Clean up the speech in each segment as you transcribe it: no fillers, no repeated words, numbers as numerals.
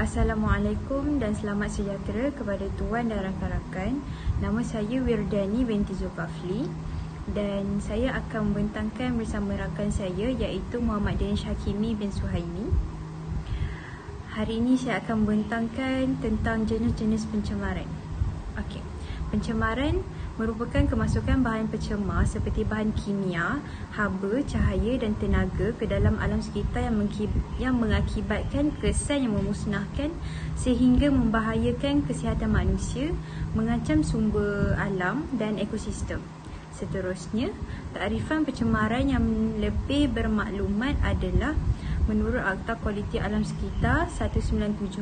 Assalamualaikum dan selamat sejahtera kepada tuan dan rakan-rakan. Nama saya Wirdani binti Zulkafli dan saya akan membentangkan bersama rakan saya iaitu Muhammad Danish Hakimi bin Suhaimi. Hari ini saya akan membentangkan tentang jenis-jenis pencemaran. Okey. Pencemaran merupakan kemasukan bahan pencemar seperti bahan kimia, haba, cahaya dan tenaga ke dalam alam sekitar yang mengakibatkan kesan yang memusnahkan sehingga membahayakan kesihatan manusia, mengancam sumber alam dan ekosistem. Seterusnya, takrifan pencemaran yang lebih bermaklumat adalah menurut Akta Kualiti Alam Sekitar 1974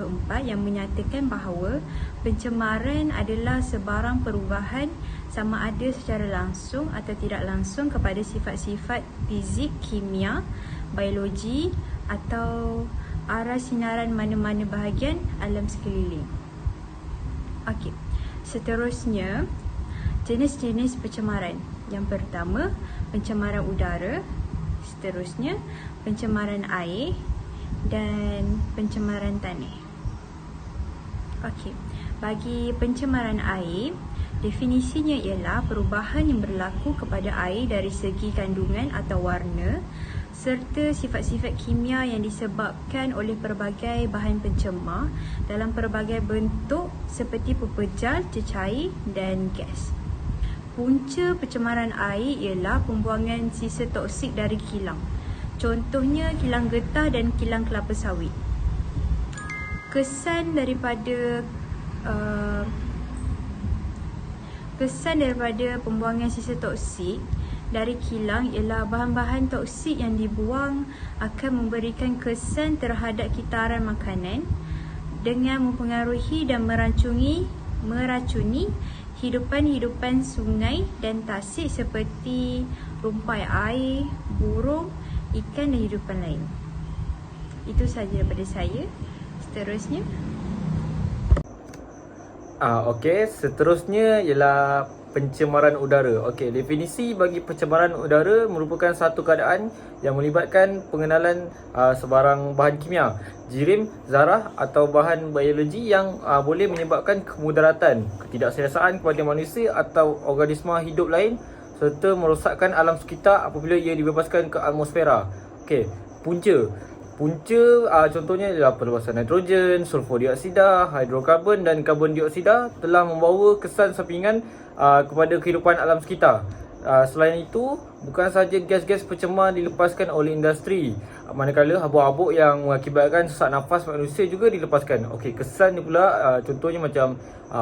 yang menyatakan bahawa pencemaran adalah sebarang perubahan sama ada secara langsung atau tidak langsung kepada sifat-sifat fizik, kimia, biologi atau arah sinaran mana-mana bahagian alam sekeliling. Okey. Seterusnya, jenis-jenis pencemaran. Yang pertama, pencemaran udara. Seterusnya, pencemaran air dan pencemaran tanah. Okey. Bagi pencemaran air, definisinya ialah perubahan yang berlaku kepada air dari segi kandungan atau warna serta sifat-sifat kimia yang disebabkan oleh pelbagai bahan pencemar dalam pelbagai bentuk seperti pepejal, cecair dan gas. Punca pencemaran air ialah pembuangan sisa toksik dari kilang. Contohnya kilang getah dan kilang kelapa sawit. Kesan daripada pembuangan sisa toksik dari kilang ialah bahan-bahan toksik yang dibuang akan memberikan kesan terhadap kitaran makanan dengan mempengaruhi dan meracuni hidupan sungai dan tasik seperti rumpai air, burung, ikan dan hidupan lain. Itu sahaja daripada saya. Seterusnya. Okey, seterusnya ialah pencemaran udara. Okey, definisi bagi pencemaran udara merupakan satu keadaan yang melibatkan pengenalan sebarang bahan kimia, jirim, zarah atau bahan biologi yang boleh menyebabkan kemudaratan, ketidakselesaan kepada manusia atau organisma hidup lain serta merosakkan alam sekitar apabila ia dibebaskan ke atmosfera. Okey, punca contohnya ialah perluasan nitrogen, sulfur dioksida, hidrokarbon dan karbon dioksida telah membawa kesan sampingan kepada kehidupan alam sekitar. Selain itu, bukan sahaja gas-gas pencemar dilepaskan oleh industri, manakala habuk-habuk yang mengakibatkan sesak nafas manusia juga dilepaskan. Okey, kesan ni pula contohnya macam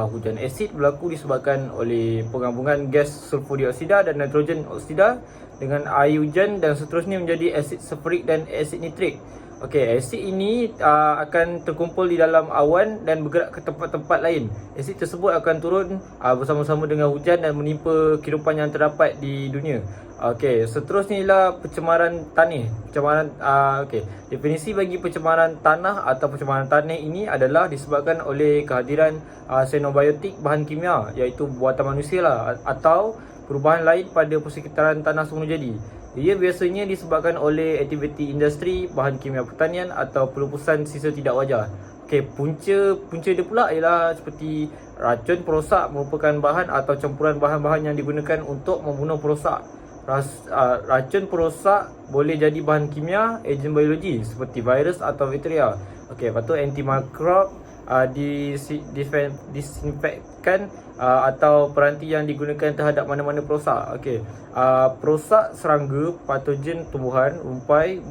hujan asid berlaku disebabkan oleh penggabungan gas sulfur dioksida dan nitrogen oksida dengan air hujan dan seterusnya menjadi asid sulfurik dan asid nitrik. Okey, asid ini akan terkumpul di dalam awan dan bergerak ke tempat-tempat lain. Asid tersebut akan turun bersama-sama dengan hujan dan menimpa kehidupan yang terdapat di dunia. Okey, seterusnya ialah pencemaran tanah. Definisi bagi pencemaran tanah atau pencemaran tanah ini adalah disebabkan oleh kehadiran xenobiotik bahan kimia iaitu buatan manusia atau perubahan lain pada persekitaran tanah semula jadi. Ia biasanya disebabkan oleh aktiviti industri, bahan kimia pertanian atau pelupusan sisa tidak wajar. Okey, punca dia pula ialah seperti racun perosak merupakan bahan atau campuran bahan-bahan yang digunakan untuk membunuh perosak. Racun perosak boleh jadi bahan kimia, ejen biologi seperti virus atau bakteria. Okey, lepas tu antimikrob, disinfektan atau peranti yang digunakan terhadap mana-mana perosak. Okey, perosak serangga, patogen tumbuhan, rumpai,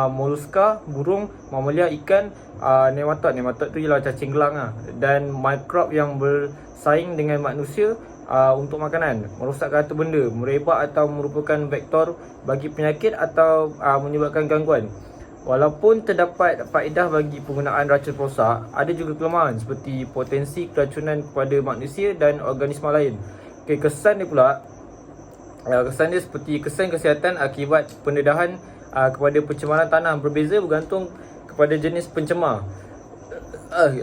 moluska, burung, mamalia, ikan, nematod tu ialah cacing gelang dan mikrob yang bersaing dengan manusia untuk makanan, merosakkan harta benda, merebak atau merupakan vektor bagi penyakit atau menyebabkan gangguan. Walaupun terdapat faedah bagi penggunaan racun perosak, ada juga kelemahan seperti potensi keracunan kepada manusia dan organisma lain. Okey, kesan dia pula, kesan dia seperti kesan kesihatan akibat pendedahan kepada pencemaran tanah berbeza bergantung kepada jenis pencemar,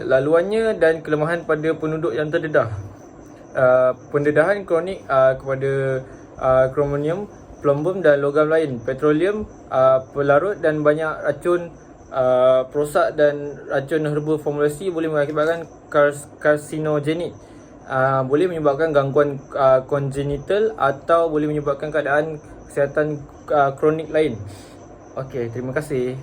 laluannya dan kelemahan pada penduduk yang terdedah. Pendedahan kronik kepada kromonium, plumbum dan logam lain, petroleum, pelarut dan banyak racun perosak dan racun herba formulasi boleh mengakibatkan karsinogenik. Boleh menyebabkan gangguan congenital atau boleh menyebabkan keadaan kesihatan kronik lain. Okey, terima kasih.